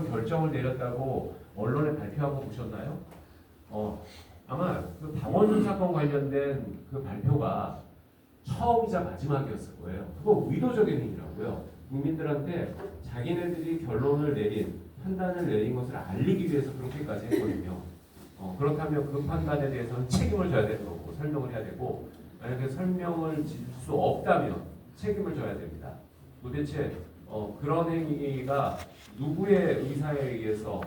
결정을 내렸다고 언론에 발표하고 보셨나요? 아마 그 박원순 사건 관련된 그 발표가 처음이자 마지막이었을 거예요. 그거 의도적인 행위라고요. 국민들한테 자기네들이 결론을 내린, 판단을 내린 것을 알리기 위해서 그렇게까지 했거든요. 그렇다면 그 판단에 대해서는 책임을 져야 되는 거고, 설명을 해야 되고, 만약에 설명을 질 수 없다면 책임을 져야 됩니다. 도대체 그런 행위가 누구의 의사에 의해서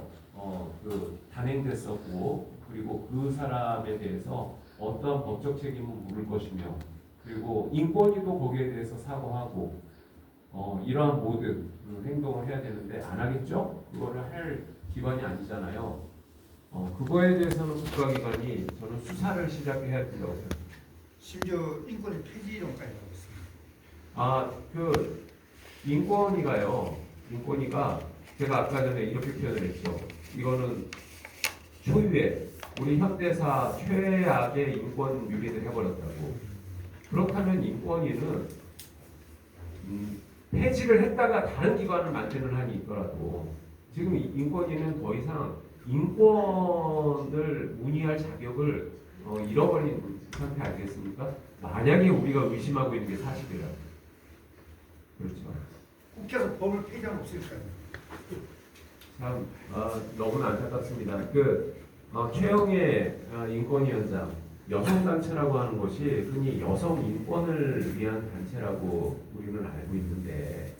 단행됐었고, 그리고 그 사람에 대해서 어떠한 법적 책임을 물을 것이며, 그리고 인권위도 거기에 대해서 사과하고, 이러한 모든 행동을 해야 되는데 안 하겠죠? 그거를 할 기관이 아니잖아요. 그거에 대해서는 국가기관이 저는 수사를 시작해야 된다고 생각합니다. 심지어 인권의 폐지론까지 나고 있습니다. 그 인권위가 제가 아까 전에 이렇게 표현을 했죠. 이거는 초유의 우리 현대사 최악의 인권 유린을 해버렸다고. 그렇다면 인권위는 폐지를 했다가 다른 기관을 만드는 한이 있더라도 지금 인권위는 더 이상 인권을 문의할 자격을 잃어버린 상태 아니겠습니까? 만약에 우리가 의심하고 있는 게 사실이라면. 그렇죠. 국회에서 법을 폐지하면 없을까요? 참 너무나 안타깝습니다. 최영애 인권위원장, 여성단체라고 하는 것이 흔히 여성 인권을 위한 단체라고 우리는 알고 있는데,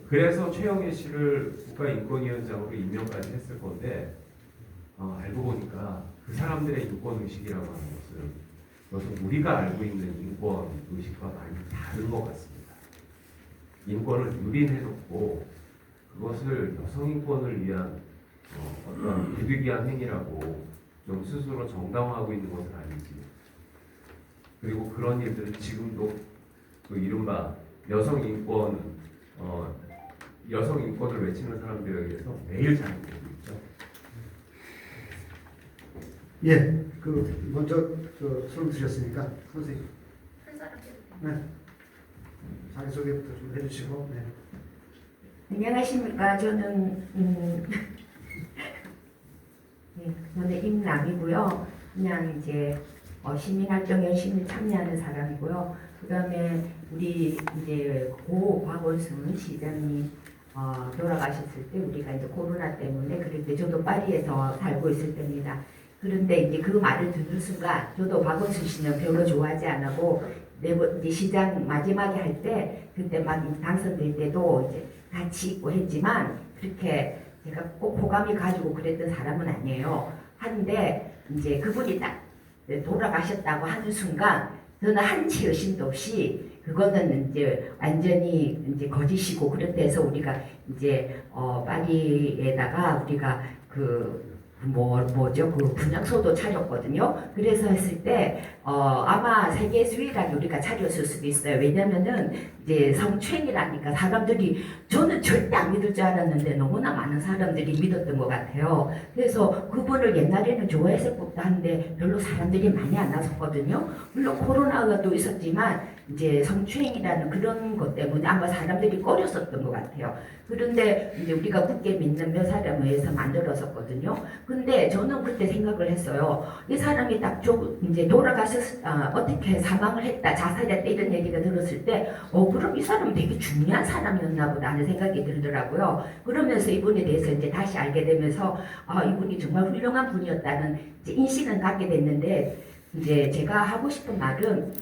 그래서 최영애 씨를 국가인권위원장으로 임명까지 했을 건데, 알고 보니까 그 사람들의 인권의식이라고 하는 것은 우리가 알고 있는 인권의식과 많이 다른 것 같습니다. 인권을 유린해놓고 그것을 여성인권을 위한 어떤 부득이한 행위라고 좀 스스로 정당화하고 있는 것은 아닌지, 그리고 그런 일들은 지금도 그 이른바 여성인권을 외치는 사람들에 의해서 매일 잘못되고 있죠. 예, 먼저 손을 드셨으니까 선생님. 네. 자기 소개부터 좀 해주시고. 네. 안녕하십니까. 저는 저는 임남이고요. 그냥 이제 시민활동 열심히 참여하는 사람이고요. 그다음에 우리 이제 고 박원순 시장님 돌아가셨을 때 우리가 이제 코로나 때문에 그런데 저도 파리에서 살고 있을 때입니다. 그런데 이제 그 말을 듣는 순간 저도 박원순 씨는 별로 좋아하지 않고 이제 시장 마지막에 할 때 그때 막 당선될 때도 이제 같이 있고 했지만 그렇게 제가 꼭 호감이 가지고 그랬던 사람은 아니에요. 한데 이제 그분이 딱 돌아가셨다고 하는 순간 저는 한치 의심도 없이 그거는 이제 완전히 이제 거짓이고 그렇다 해서 우리가 이제 파리에다가 우리가 뭐죠? 그 분향소도 차렸거든요. 그래서 했을 때 아마 세계에서 유일하게 우리가 차렸을 수도 있어요. 왜냐면은 이제 성추행이라니까 사람들이 저는 절대 안 믿을 줄 알았는데 너무나 많은 사람들이 믿었던 것 같아요. 그래서 그분을 옛날에는 좋아했을 법도 한데 별로 사람들이 많이 안 나섰거든요. 물론 코로나가 또 있었지만 이제 성추행이라는 그런 것 때문에 아마 사람들이 꺼렸었던 것 같아요. 그런데 이제 우리가 굳게 믿는 몇 사람에 의해서 만들었었거든요. 근데 저는 그때 생각을 했어요. 이 사람이 딱 이제 어떻게 사망을 했다, 자살했다 이런 얘기가 들었을 때, 그럼 이 사람은 되게 중요한 사람이었나 보다 하는 생각이 들더라고요. 그러면서 이분에 대해서 이제 다시 알게 되면서, 이분이 정말 훌륭한 분이었다는 이제 인식은 갖게 됐는데, 이제 제가 하고 싶은 말은,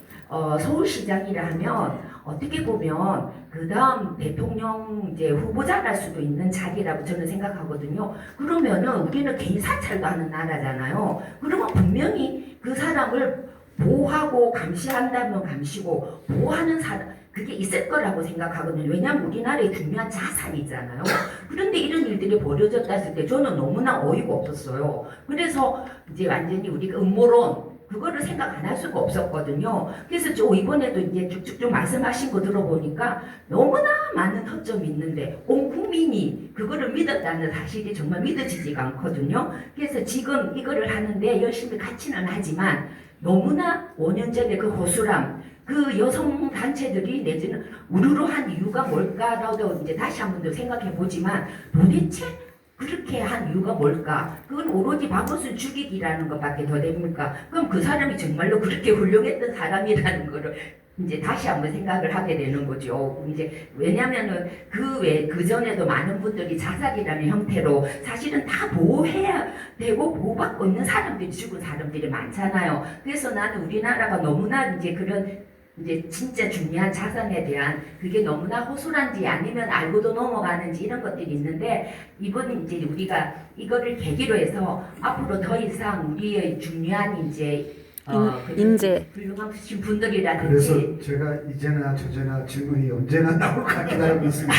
서울시장이라 하면 어떻게 보면 그 다음 대통령 이제 후보자랄 수도 있는 자리라고 저는 생각하거든요. 그러면은 우리는 개인 사찰도 하는 나라잖아요. 그러면 분명히 그 사람을 보호하고 감시한다면 감시고 보호하는 사람 그게 있을 거라고 생각하거든요. 왜냐하면 우리나라의 중요한 자산이잖아요. 그런데 이런 일들이 벌어졌다 했을 때 저는 너무나 어이가 없었어요. 그래서 이제 완전히 우리가 음모론 그거를 생각 안 할 수가 없었거든요. 그래서 저 이번에도 이제 쭉쭉쭉 말씀하신 거 들어보니까 너무나 많은 허점이 있는데 온 국민이 그거를 믿었다는 사실이 정말 믿어지지가 않거든요. 그래서 지금 이거를 하는데 열심히 같이는 하지만 너무나 5년 전에 그 호소람, 그 여성 단체들이 내지는 우르르 한 이유가 뭘까라도 이제 다시 한 번 더 생각해 보지만 도대체 그렇게 한 이유가 뭘까? 그건 오로지 박원순 죽이기라는 것밖에 더 됩니까? 그럼 그 사람이 정말로 그렇게 훌륭했던 사람이라는 거를 이제 다시 한번 생각을 하게 되는 거죠. 이제 왜냐면은 그 전에도 많은 분들이 자살이라는 형태로 사실은 다 보호해야 되고 보호받고 있는 사람들이 죽은 사람들이 많잖아요. 그래서 나는 우리나라가 너무나 이제 그런 이제 진짜 중요한 자산에 대한 그게 너무나 허술한지 아니면 알고도 넘어가는지 이런 것들이 있는데 이번 이제 우리가 이거를 계기로 해서 앞으로 더 이상 우리의 중요한 이제 인재 훌륭하신 분들이라든지 그래서 제가 이제나 저제나 질문이 언제나 나올까 기다리고 있습니다.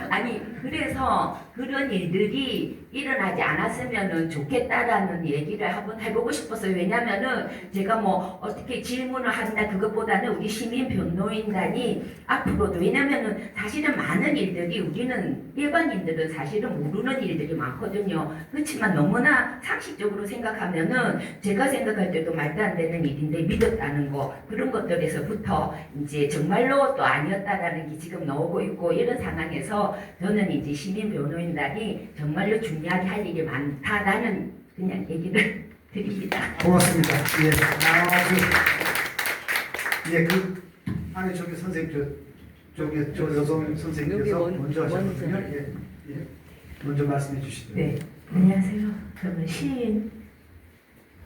아니 그래서 그런 일들이 일어나지 않았으면 좋겠다라는 얘기를 한번 해보고 싶었어요. 왜냐면은 제가 뭐 어떻게 질문을 한다 그것보다는 우리 시민 변호인단이 앞으로도 왜냐면은 사실은 많은 일들이 우리는 일반인들은 사실은 모르는 일들이 많거든요. 그렇지만 너무나 상식적으로 생각하면은 제가 생각할 때도 말도 안 되는 일인데 믿었다는 거 그런 것들에서부터 이제 정말로 또 아니었다라는 게 지금 나오고 있고 이런 상황에서 저는 이제 시민 변호인단이 정말로 중요하게 할 일이 많다라는 그냥 얘기를 드립니다. 고맙습니다. 그 아니 저기 선생님 저 여성 선생님께서 먼저 하셨거든요. 먼저 말씀해 주시죠. 네, 안녕하세요. 저는 시인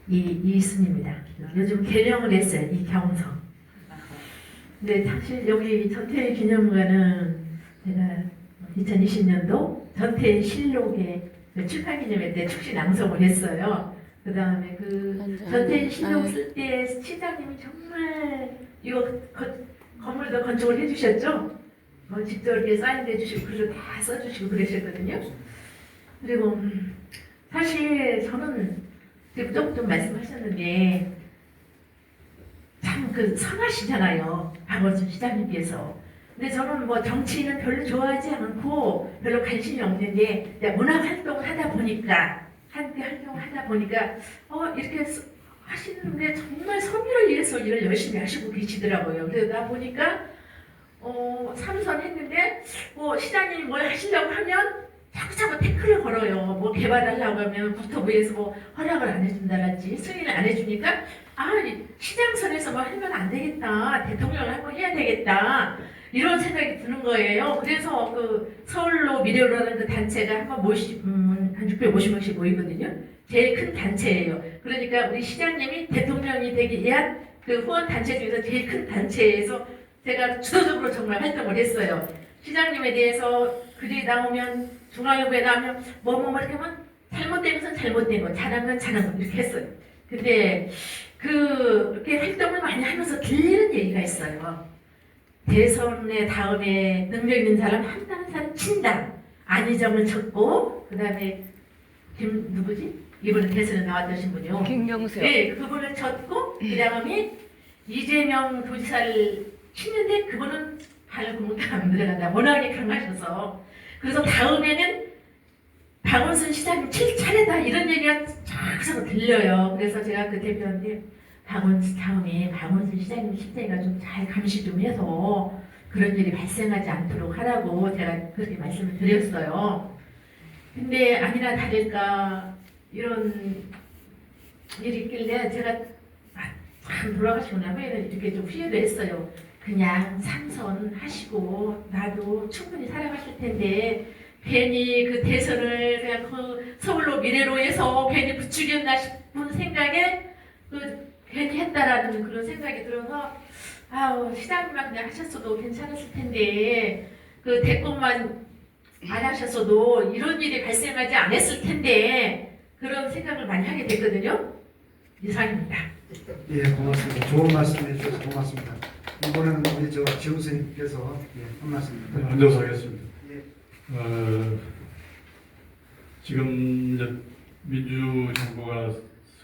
이순입니다. 요즘 개명을 했어요. 이경성. 근데 사실 여기 전태일 기념관은 제가 2020년도 전태일 실록의 출판기념회 때 축시 낭송을 했어요. 그 다음에 그 전태일 실록 쓸 때 시장님이 정말 이거 건물도 건축을 해주셨죠? 직접 이렇게 사인도 해주시고 글도 다 써주시고 그러셨거든요. 그리고 사실 저는 좀 말씀하셨는데 참 그 선하시잖아요. 박원순 시장님께서. 근데 저는 뭐 정치는 별로 좋아하지 않고 별로 관심이 없는데 문화 활동을 하다 보니까 함께 활동을 하다 보니까 이렇게 하시는데 정말 서민을 위해서 일을 열심히 하시고 계시더라고요. 그러다 보니까 참선했는데 시장님이 뭘 하시려고 하면 자꾸 태클을 걸어요. 뭐 개발하려고 하면 국토부에서 뭐 허락을 안 해준다든지 승인을 안 해주니까 시장선에서 뭐 하면 안 되겠다. 대통령을 한번 해야 되겠다. 이런 생각이 드는 거예요. 그래서 그 서울로 미래로라는 그 단체가 한번 한 650명씩 모이거든요. 제일 큰 단체예요. 그러니까 우리 시장님이 대통령이 되기 위한 그 후원 단체 중에서 제일 큰 단체에서 제가 주도적으로 정말 활동을 했어요. 시장님에 대해서 글이 나오면 중앙일보에 나오면 뭐뭐 이렇게 하면 잘못된 것은 잘못된 거, 잘한 건 잘한 거 이렇게 했어요. 근데 그렇게 활동을 많이 하면서 들리는 얘기가 있어요. 대선의 다음에 능력 있는 사람 한 사람 친다. 안희정을 쳤고 그 다음에 누구지? 이번에 대선에 나왔던 분이요. 김경수. 네, 그분을 쳤고 그 다음에 이재명 도지사를 치는데 그분은 발 구멍도 안 들어간다. 워낙에 강하셔서. 그래서 다음에는 박원순 시장님 칠 차례다 이런 얘기가 쫙 들려요. 그래서 제가 그 대표한테 다음에 박원순 시장님 실태가 좀 잘 감시 좀 해서 그런 일이 발생하지 않도록 하라고 제가 그렇게 말씀을 드렸어요. 근데 아니나 다를까 이런 일이 있길래 제가 참 돌아가시고 나면 이렇게 좀 후회도 했어요. 그냥 삼선하시고 나도 충분히 살아갔을 텐데 괜히 그 대선을 그냥 그 서울로 미래로 해서 괜히 부추겼나 싶은 생각에 괜히 했다라는 그런 생각이 들어서 시장님만 그냥 하셨어도 괜찮았을 텐데 그 대권만 안 하셨어도 이런 일이 발생하지 않았을 텐데 그런 생각을 많이 하게 됐거든요. 이상입니다. 예, 고맙습니다. 좋은 말씀 해주셔서 고맙습니다. 이번에는 우리 지훈 선생님께서 한 말씀입니다. 네, 앉아서 하겠습니다. 예. 지금 이제 민주정부가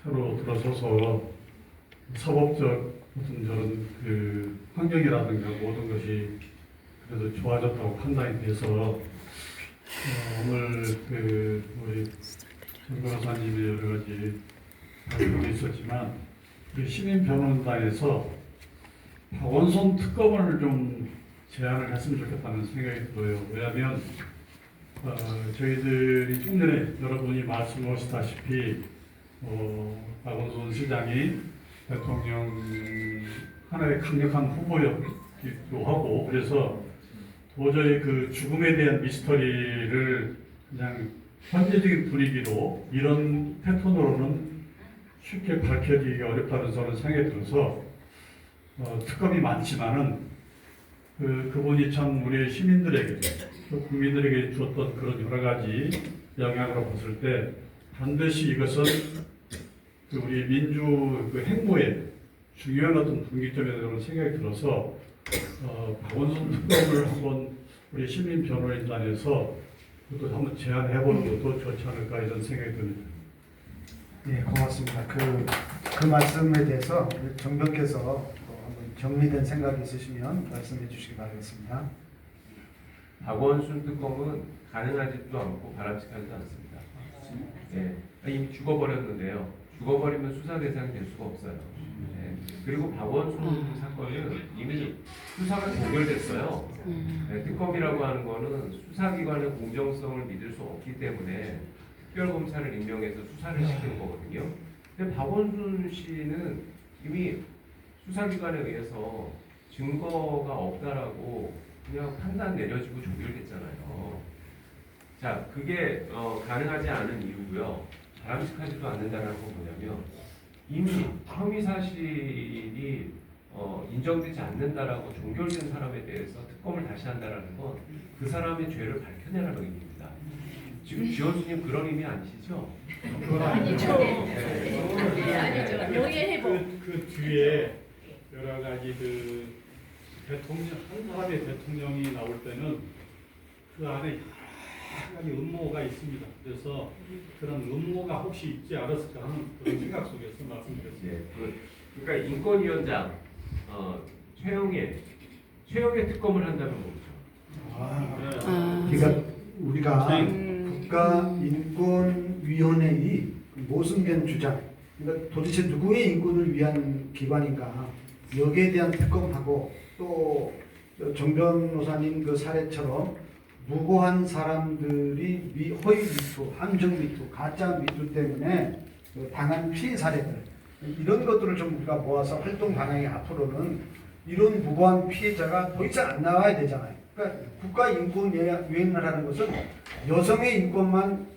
새로 들어서서 사법적 무슨 저런 그 환경이라든가 모든 것이 그래도 좋아졌다고 판단이 돼서 오늘 그 우리 정 변호사님의 여러 가지 발표도 있었지만 그 시민변호단에서 박원순 특검을 좀 제안을 했으면 좋겠다는 생각이 들어요. 왜냐하면 저희들이 좀 전에 여러분이 말씀하시다시피 박원순 시장이 대통령 하나의 강력한 후보였기도 하고 그래서 도저히 그 죽음에 대한 미스터리를 그냥 현재적인 분위기로 이런 패턴으로는 쉽게 밝혀지기 어렵다는 저는 생각이 들어서 특검이 많지만은 그분이 참 우리 시민들에게 또 국민들에게 주었던 그런 여러 가지 영향으로 봤을 때 반드시 이것은 우리 민주 그 행보에 중요한 어떤 분기점이라는 생각이 들어서 박원순 특검을 한번 우리 시민 변호인단에서 그것도 한번 제안해보는 것도 좋지 않을까 이런 생각이 듭니다. 예, 고맙습니다. 그 말씀에 대해서 정변께서 또 한번 정리된 생각이 있으시면 말씀해 주시기 바라겠습니다. 박원순 특검은 가능하지도 않고 바람직하지도 않습니다. 예, 이미 죽어버렸는데요. 죽어버리면 수사 대상이 될 수가 없어요. 예, 그리고 박원순 사건은 이미 수사가 종결됐어요. 예, 특검이라고 하는 거는 수사기관의 공정성을 믿을 수 없기 때문에 특별검사를 임명해서 수사를 시키는 거거든요. 근데 박원순 씨는 이미 수사기관에 의해서 증거가 없다라고 그냥 판단 내려지고 종결됐잖아요. 자, 그게 가능하지 않은 이유고요. 바람직하지도 않는다는 건 뭐냐면 이미 혐의 사실이 인정되지 않는다라고 종결된 사람에 대해서 특검을 다시 한다라는 건 그 사람의 죄를 밝혀내라는 의미입니다. 지금 지원수님 그런 의미 아니시죠? 그건 아니죠. 네, 아니죠. 명예회복. 그 뒤에 여러 가지 그 대통령 한 사람의 대통령이 나올 때는 그 안에 여러 가지 음모가 있습니다. 그래서 그런 음모가 혹시 있지 않았을까 하는 그런 생각 속에서 말씀드렸습니다. 예, 그러니까 인권위원장 최영애 특검을 한다면 뭐죠? 그러니까 우리가 국가인권위원회의 모순된 주장, 그러니까 도대체 누구의 인권을 위한 기관인가 여기에 대한 특검하고 또 정 변호사님 그 사례처럼 무고한 사람들이 허위 미투, 함정 미투, 가짜 미투 때문에 당한 피해 사례들 이런 것들을 좀 우리가 모아서 활동 방향이 앞으로는 이런 무고한 피해자가 더 이상 안 나와야 되잖아요. 그러니까 국가인권위원회를 하는 것은 여성의 인권만